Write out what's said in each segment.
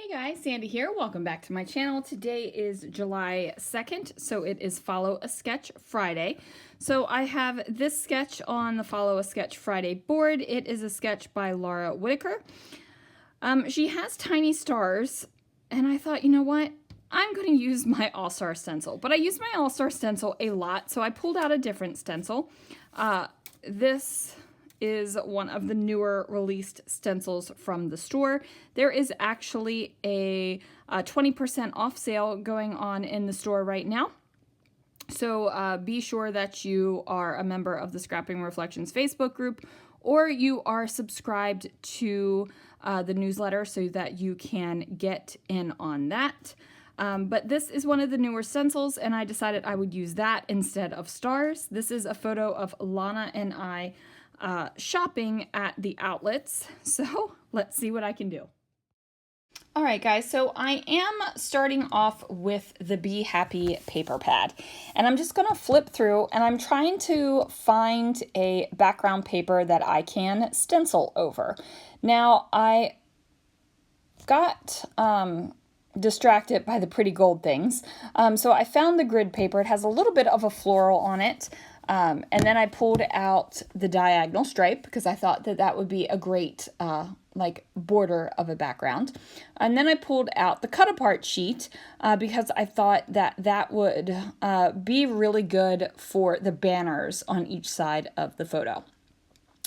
Hey guys, Sandy here. Welcome back to my channel. Today is July 2nd, so it is Follow a Sketch Friday. So I have this sketch on the Follow a Sketch Friday board. It is a sketch by Laura Whitaker. She has tiny stars, and I thought, you know what? I'm going to use my All-Star stencil, but I use my All-Star stencil a lot, so I pulled out a different stencil. This is one of the newer released stencils from the store. There is actually a 20% off sale going on in the store right now. So be sure that you are a member of the Scrapping Reflections Facebook group, or you are subscribed to the newsletter so that you can get in on that. But this is one of the newer stencils, and I decided I would use that instead of stars. This is a photo of Lana and I shopping at the outlets. So let's see what I can do. All right, guys, so I am starting off with the Be Happy paper pad, and I'm just gonna flip through, and I'm trying to find a background paper that I can stencil over. Now, I got distracted by the pretty gold things, so I found the grid paper. It has a little bit of a floral on it. And then I pulled out the diagonal stripe because I thought that that would be a great like border of a background. And then I pulled out the cut apart sheet because I thought that that would be really good for the banners on each side of the photo.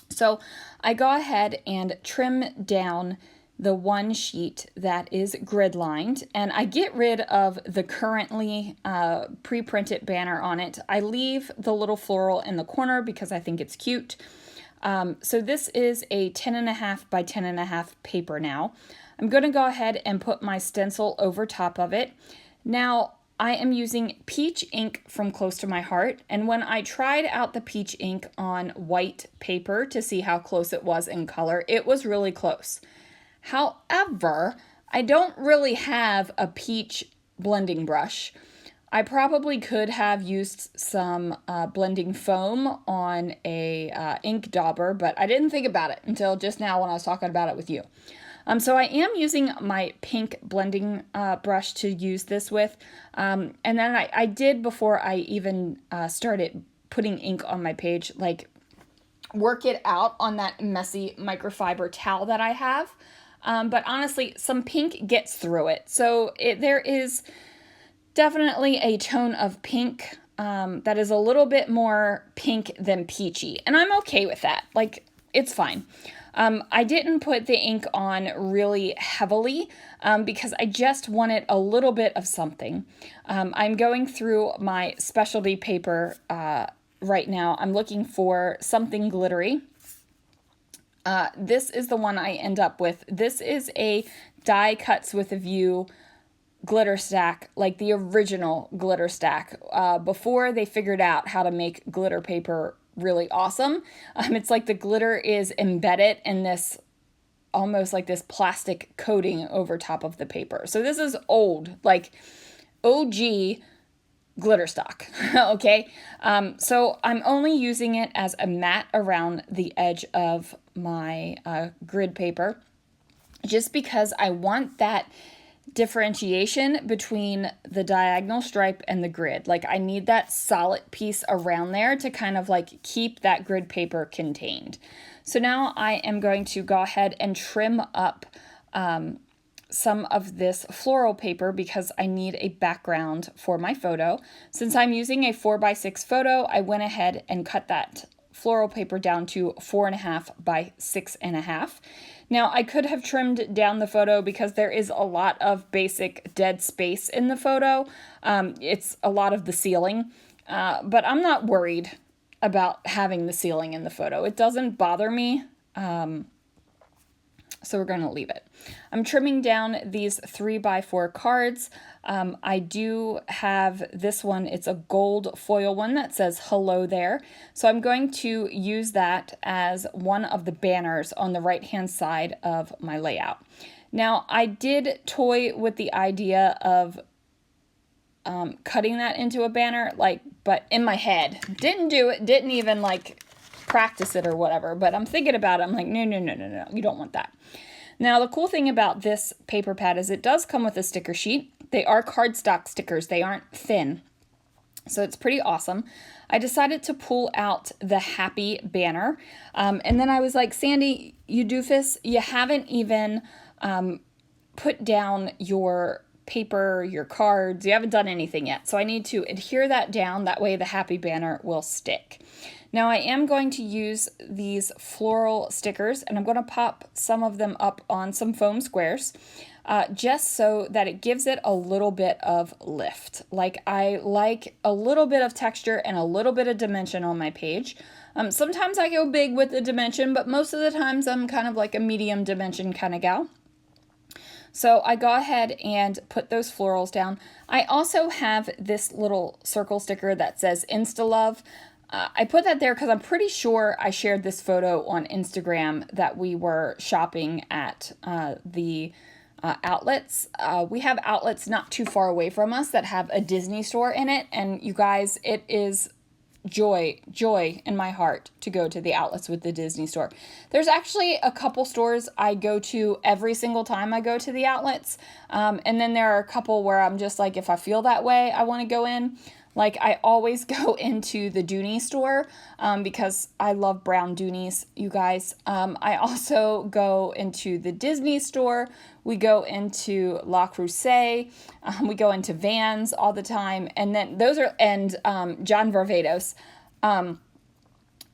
So I go ahead and trim down the one sheet that is grid lined, and I get rid of the currently pre-printed banner on it. I leave the little floral in the corner because I think it's cute. So this is a 10.5 by 10.5 paper now. I'm going to go ahead and put my stencil over top of it. Now, I am using peach ink from Close to My Heart, and when I tried out the peach ink on white paper to see how close it was in color, it was really close. However, I don't really have a peach blending brush. I probably could have used some blending foam on a ink dauber, but I didn't think about it until just now when I was talking about it with you. So I am using my pink blending brush to use this with. And then I did, before I even started putting ink on my page, like work it out on that messy microfiber towel that I have. But honestly, some pink gets through it. So there is definitely a tone of pink that is a little bit more pink than peachy. And I'm okay with that. Like, it's fine. I didn't put the ink on really heavily because I just wanted a little bit of something. I'm going through my specialty paper right now. I'm looking for something glittery. This is the one I end up with. This is a Die Cuts with a View glitter stack, like the original glitter stack, before they figured out how to make glitter paper really awesome. It's like the glitter is embedded in this, almost like this plastic coating over top of the paper. So this is old, like OG glitter stock. Okay, so I'm only using it as a mat around the edge of my grid paper, just because I want that differentiation between the diagonal stripe and the grid. Like, I need that solid piece around there to kind of like keep that grid paper contained. So now I am going to go ahead and trim up some of this floral paper because I need a background for my photo. Since I'm using a 4x6 photo, I went ahead and cut that floral paper down to 4.5 by 6.5. Now, I could have trimmed down the photo because there is a lot of basic dead space in the photo. It's a lot of the ceiling, but I'm not worried about having the ceiling in the photo. It doesn't bother me. So we're going to leave it. I'm trimming down these 3x4 cards. I do have this one. It's a gold foil one that says hello there. So I'm going to use that as one of the banners on the right-hand side of my layout. Now, I did toy with the idea of cutting that into a banner, but in my head. Didn't do it, didn't even practice it or whatever, but I'm thinking about it. I'm like, no, you don't want that. Now, the cool thing about this paper pad is it does come with a sticker sheet. They are cardstock stickers. They aren't thin. So it's pretty awesome. I decided to pull out the happy banner. And then I was like, Sandy, you doofus, you haven't even put down your paper, your cards. You haven't done anything yet. So I need to adhere that down. That way the happy banner will stick. Now I am going to use these floral stickers, and I'm going to pop some of them up on some foam squares. Just so that it gives it a little bit of lift. Like, I like a little bit of texture and a little bit of dimension on my page. Sometimes I go big with the dimension, but most of the times I'm kind of like a medium dimension kind of gal. So I go ahead and put those florals down. I also have this little circle sticker that says Insta Love. I put that there because I'm pretty sure I shared this photo on Instagram that we were shopping at the outlets. We have outlets not too far away from us that have a Disney store in it, and you guys, it is joy in my heart to go to the outlets with the Disney store. There's actually a couple stores I go to every single time I go to the outlets, and then there are a couple where I'm just like, if I feel that way, I want to go in. Like, I always go into the Dooney store because I love brown Doonies, you guys. I also go into the Disney store. We go into La Crusade. We go into Vans all the time. And then those are, and John Varvatos.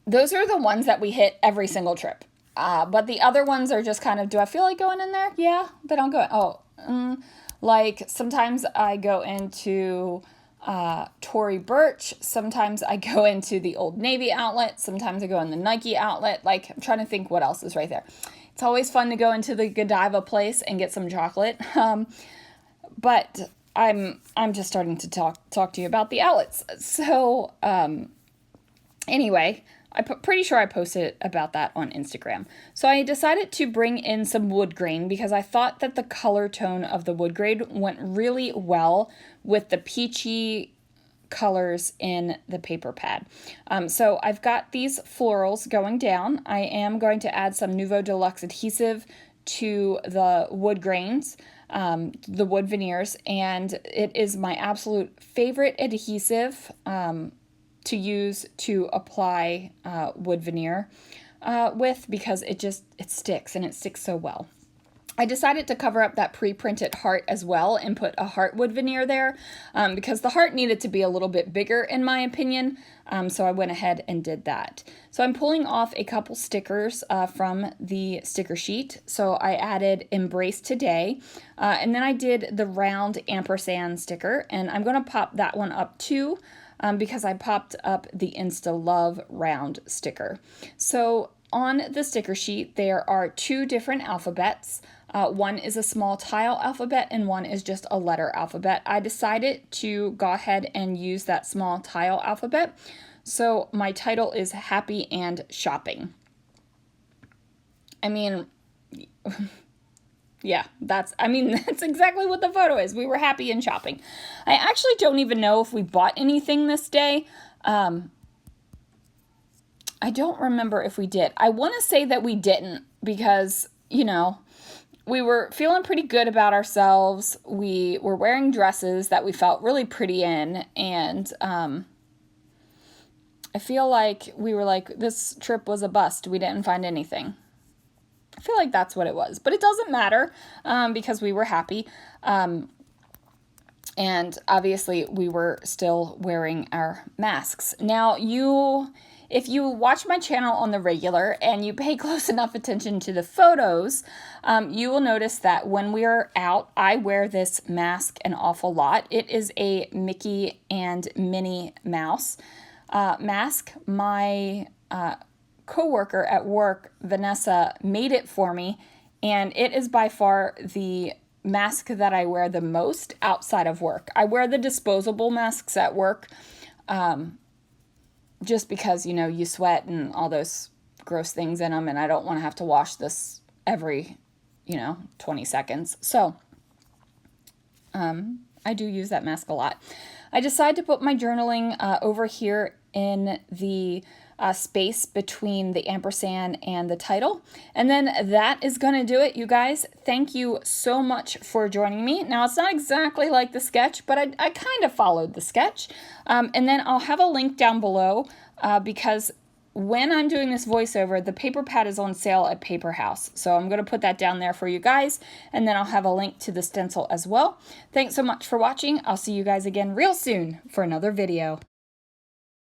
Those are the ones that we hit every single trip. But the other ones are just kind of, do I feel like going in there? Yeah, but I'll go. Like, sometimes I go into Tory Burch. Sometimes I go into the Old Navy outlet. Sometimes I go in the Nike outlet. Like, I'm trying to think what else is right there. It's always fun to go into the Godiva place and get some chocolate. But I'm just starting to talk to you about the outlets. So anyway, I'm pretty sure I posted about that on Instagram. So I decided to bring in some wood grain because I thought that the color tone of the wood grain went really well with the peachy colors in the paper pad. So I've got these florals going down. I am going to add some Nuvo Deluxe adhesive to the wood grains, the wood veneers, and it is my absolute favorite adhesive to use to apply wood veneer with, because it sticks, and it sticks so well. I decided to cover up that pre-printed heart as well and put a heart wood veneer there because the heart needed to be a little bit bigger in my opinion, so I went ahead and did that. So I'm pulling off a couple stickers from the sticker sheet. So I added Embrace Today, and then I did the round ampersand sticker, and I'm going to pop that one up too, because I popped up the Insta Love round sticker. So on the sticker sheet, there are two different alphabets. One is a small tile alphabet and one is just a letter alphabet. I decided to go ahead and use that small tile alphabet. So my title is Happy and Shopping. I mean, yeah, that's exactly what the photo is. We were happy and shopping. I actually don't even know if we bought anything this day. I don't remember if we did. I want to say that we didn't because, you know, we were feeling pretty good about ourselves. We were wearing dresses that we felt really pretty in, and I feel like we were like, this trip was a bust. We didn't find anything. I feel like that's what it was, but it doesn't matter because we were happy. And obviously we were still wearing our masks. Now, if you watch my channel on the regular and you pay close enough attention to the photos, you will notice that when we're out, I wear this mask an awful lot. It is a Mickey and Minnie Mouse mask. My coworker at work, Vanessa, made it for me, and it is by far the mask that I wear the most outside of work. I wear the disposable masks at work, just because, you know, you sweat and all those gross things in them, and I don't want to have to wash this every, 20 seconds. So, I do use that mask a lot. I decided to put my journaling over here in the space between the ampersand and the title. And then that is going to do it, you guys. Thank you so much for joining me. Now, it's not exactly like the sketch, but I kind of followed the sketch. And then I'll have a link down below because when I'm doing this voiceover, the paper pad is on sale at Paper House. So I'm going to put that down there for you guys, and then I'll have a link to the stencil as well. Thanks so much for watching. I'll see you guys again real soon for another video.